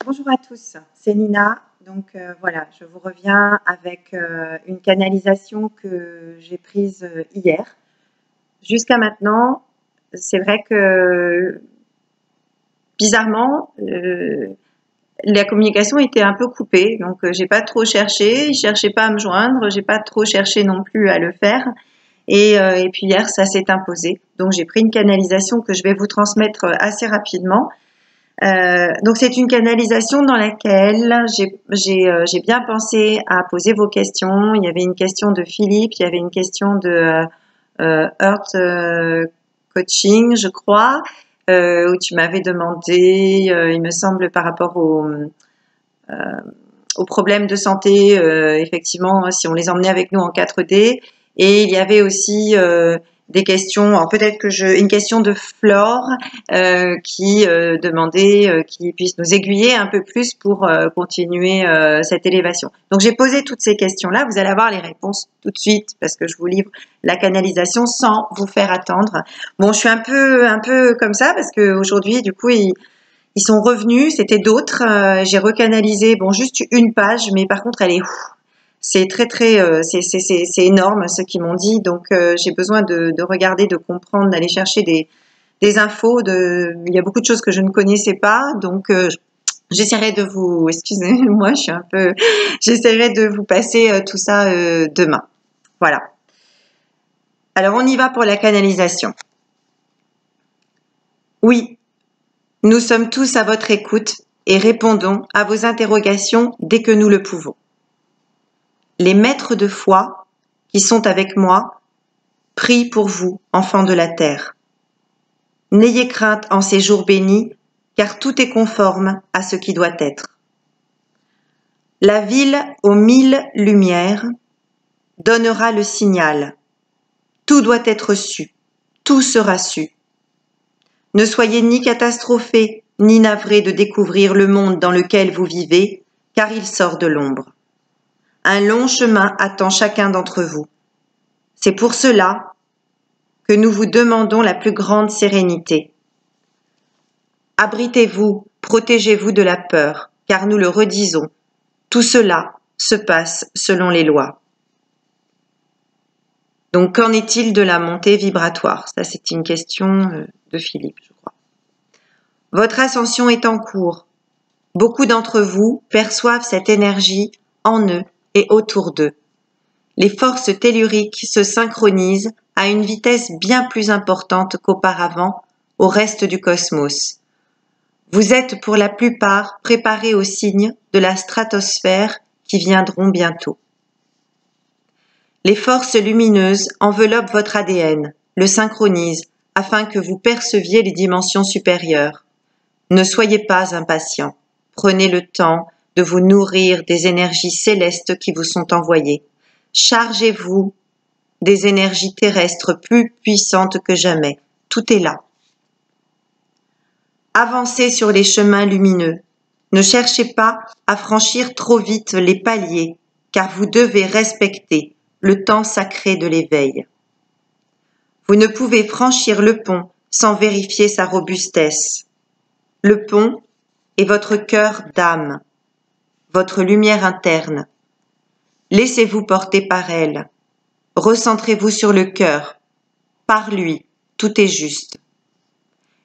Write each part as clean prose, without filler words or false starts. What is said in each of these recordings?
Bonjour à tous, c'est Nina. Donc voilà, je vous reviens avec une canalisation que j'ai prise hier. Jusqu'à maintenant, c'est vrai que bizarrement, la communication était un peu coupée. Donc j'ai pas trop cherché, il cherchait pas à me joindre, j'ai pas trop cherché non plus à le faire. Et puis hier, ça s'est imposé. Donc j'ai pris une canalisation que je vais vous transmettre assez rapidement. Donc c'est une canalisation dans laquelle j'ai bien pensé à poser vos questions. Il y avait une question de Philippe, il y avait une question de Earth Coaching, je crois, où tu m'avais demandé, il me semble, par rapport aux problèmes de santé, effectivement, si on les emmenait avec nous en 4D. Et il y avait aussi des questions, alors peut-être que une question de Flore qui demandait qu'il puisse nous aiguiller un peu plus pour continuer cette élévation. Donc j'ai posé toutes ces questions-là, vous allez avoir les réponses tout de suite parce que je vous livre la canalisation sans vous faire attendre. Bon, je suis un peu comme ça parce que aujourd'hui, du coup, ils sont revenus, c'était d'autres. J'ai recanalisé, bon, juste une page, mais par contre, c'est c'est énorme ce qu'ils m'ont dit. Donc, j'ai besoin de regarder, de comprendre, d'aller chercher des infos. Il y a beaucoup de choses que je ne connaissais pas. Donc, j'essaierai de vous, excusez-moi, j'essaierai de vous passer tout ça demain. Voilà. Alors, on y va pour la canalisation. Oui. Nous sommes tous à votre écoute et répondons à vos interrogations dès que nous le pouvons. Les maîtres de foi qui sont avec moi prient pour vous, enfants de la terre. N'ayez crainte en ces jours bénis, car tout est conforme à ce qui doit être. La ville aux 1000 lumières donnera le signal. Tout doit être su, tout sera su. Ne soyez ni catastrophés, ni navrés de découvrir le monde dans lequel vous vivez, car il sort de l'ombre. Un long chemin attend chacun d'entre vous. C'est pour cela que nous vous demandons la plus grande sérénité. Abritez-vous, protégez-vous de la peur, car nous le redisons, tout cela se passe selon les lois. Donc, qu'en est-il de la montée vibratoire? Ça, c'est une question de Philippe, je crois. Votre ascension est en cours. Beaucoup d'entre vous perçoivent cette énergie en eux et autour d'eux. Les forces telluriques se synchronisent à une vitesse bien plus importante qu'auparavant au reste du cosmos. Vous êtes pour la plupart préparés aux signes de la stratosphère qui viendront bientôt. Les forces lumineuses enveloppent votre ADN, le synchronisent afin que vous perceviez les dimensions supérieures. Ne soyez pas impatients. Prenez le temps de vous nourrir des énergies célestes qui vous sont envoyées. Chargez-vous des énergies terrestres plus puissantes que jamais. Tout est là. Avancez sur les chemins lumineux. Ne cherchez pas à franchir trop vite les paliers, car vous devez respecter le temps sacré de l'éveil. Vous ne pouvez franchir le pont sans vérifier sa robustesse. Le pont est votre cœur d'âme, votre lumière interne. Laissez-vous porter par elle. Recentrez-vous sur le cœur. Par lui, tout est juste.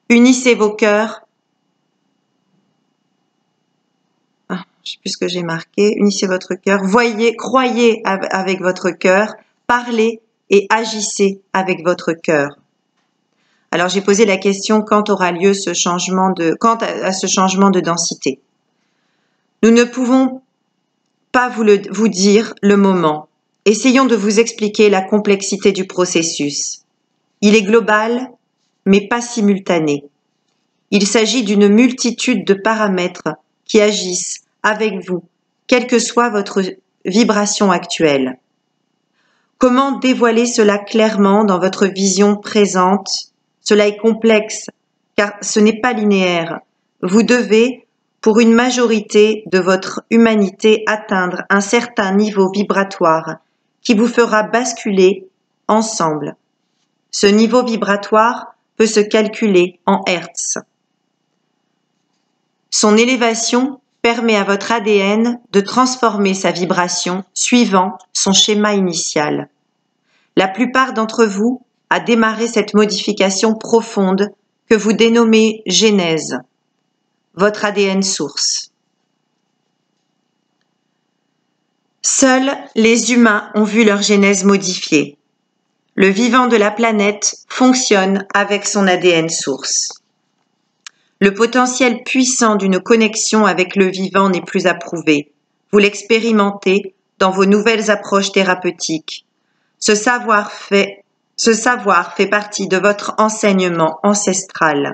Unissez vos cœurs. Je ne sais plus ce que j'ai marqué. Unissez votre cœur. Voyez, croyez avec votre cœur. Parlez et agissez avec votre cœur. Alors j'ai posé la question quand aura lieu ce changement quant à ce changement de densité. Nous ne pouvons pas vous dire le moment. Essayons de vous expliquer la complexité du processus. Il est global, mais pas simultané. Il s'agit d'une multitude de paramètres qui agissent avec vous, quelle que soit votre vibration actuelle. Comment dévoiler cela clairement dans votre vision présente? Cela est complexe, car ce n'est pas linéaire. Vous devez, pour une majorité de votre humanité, atteindre un certain niveau vibratoire qui vous fera basculer ensemble. Ce niveau vibratoire peut se calculer en hertz. Son élévation permet à votre ADN de transformer sa vibration suivant son schéma initial. La plupart d'entre vous a démarré cette modification profonde que vous dénommez genèse, votre ADN source. Seuls les humains ont vu leur genèse modifiée. Le vivant de la planète fonctionne avec son ADN source. Le potentiel puissant d'une connexion avec le vivant n'est plus à prouver. Vous l'expérimentez dans vos nouvelles approches thérapeutiques. Ce savoir fait partie de votre enseignement ancestral.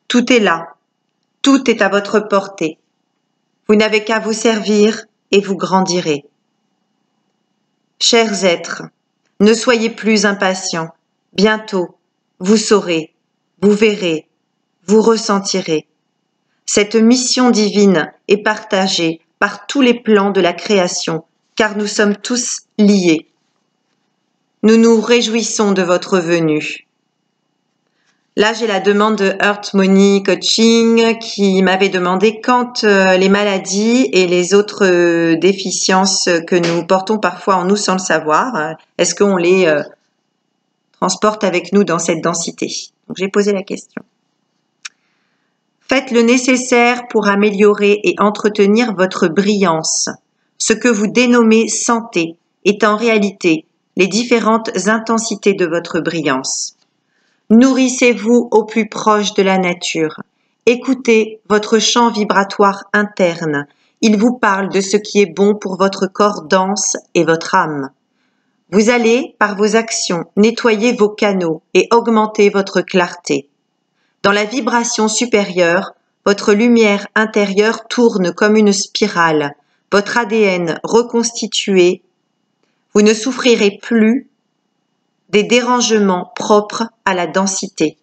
Tout est là, tout est à votre portée. Vous n'avez qu'à vous servir et vous grandirez. Chers êtres, ne soyez plus impatients. Bientôt, vous saurez, vous verrez, vous ressentirez. Cette mission divine est partagée par tous les plans de la création, car nous sommes tous liés. Nous nous réjouissons de votre venue. Là, j'ai la demande de Heart Money Coaching qui m'avait demandé quand les maladies et les autres déficiences que nous portons parfois en nous sans le savoir, est-ce qu'on les transporte avec nous dans cette densité? Donc, j'ai posé la question. Faites le nécessaire pour améliorer et entretenir votre brillance. Ce que vous dénommez santé est en réalité les différentes intensités de votre brillance. Nourrissez-vous au plus proche de la nature. Écoutez votre chant vibratoire interne. Il vous parle de ce qui est bon pour votre corps dense et votre âme. Vous allez, par vos actions, nettoyer vos canaux et augmenter votre clarté. Dans la vibration supérieure, votre lumière intérieure tourne comme une spirale. Votre ADN reconstitué. Vous ne souffrirez plus des dérangements propres à la densité.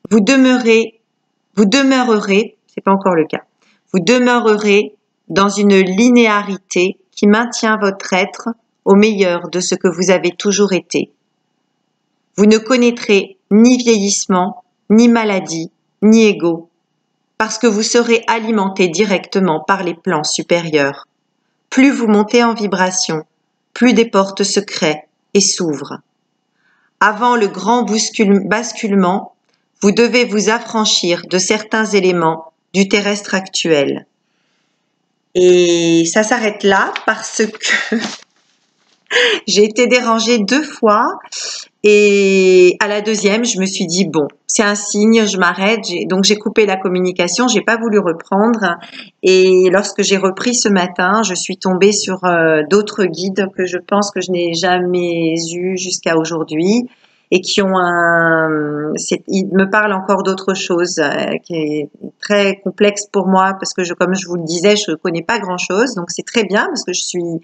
Vous demeurerez, c'est pas encore le cas, vous demeurerez dans une linéarité qui maintient votre être au meilleur de ce que vous avez toujours été. Vous ne connaîtrez ni vieillissement, ni maladie, ni ego, parce que vous serez alimenté directement par les plans supérieurs. Plus vous montez en vibration, plus des portes se créent et s'ouvrent. Avant le grand basculement, vous devez vous affranchir de certains éléments du terrestre actuel. Et ça s'arrête là parce que j'ai été dérangée 2 fois et à la deuxième, je me suis dit bon, c'est un signe, je m'arrête. Donc j'ai coupé la communication, j'ai pas voulu reprendre. Et lorsque j'ai repris ce matin, je suis tombée sur d'autres guides que je pense que je n'ai jamais eus jusqu'à aujourd'hui et qui ont ils me parlent encore d'autre chose qui est très complexe pour moi parce que comme je vous le disais, je connais pas grand chose. Donc c'est très bien parce que je suis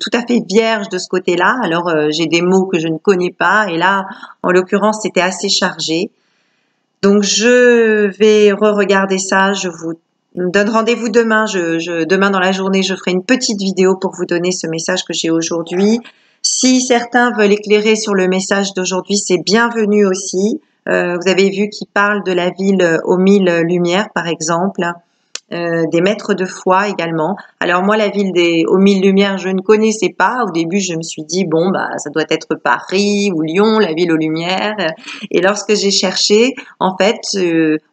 tout à fait vierge de ce côté-là. Alors j'ai des mots que je ne connais pas et là, en l'occurrence, c'était assez chargé. Donc je vais re-regarder ça. Je vous donne rendez-vous demain. Demain dans la journée, je ferai une petite vidéo pour vous donner ce message que j'ai aujourd'hui. Si certains veulent éclairer sur le message d'aujourd'hui, c'est bienvenu aussi. Vous avez vu qu'il parle de la ville aux 1000 lumières, par exemple. Des maîtres de foi également. Alors moi, la ville aux 1000 lumières, je ne connaissais pas. Au début, je me suis dit, bon, bah, ça doit être Paris ou Lyon, la ville aux lumières. Et lorsque j'ai cherché, en fait,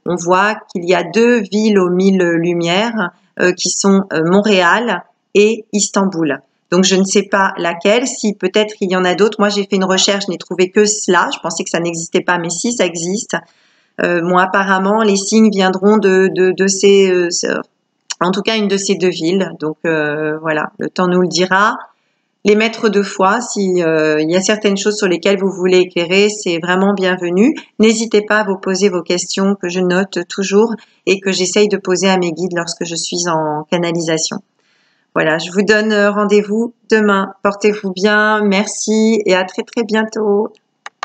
on voit qu'il y a 2 villes aux 1000 lumières qui sont Montréal et Istanbul. Donc, je ne sais pas laquelle. Si peut-être il y en a d'autres. Moi, j'ai fait une recherche, je n'ai trouvé que cela. Je pensais que ça n'existait pas, mais si, ça existe. Apparemment, les signes viendront de ces, en tout cas, une de ces 2 villes. Donc, voilà, le temps nous le dira. Les maîtres de foi, il y a certaines choses sur lesquelles vous voulez éclairer, c'est vraiment bienvenu. N'hésitez pas à vous poser vos questions que je note toujours et que j'essaye de poser à mes guides lorsque je suis en canalisation. Voilà, je vous donne rendez-vous demain. Portez-vous bien, merci et à très très bientôt.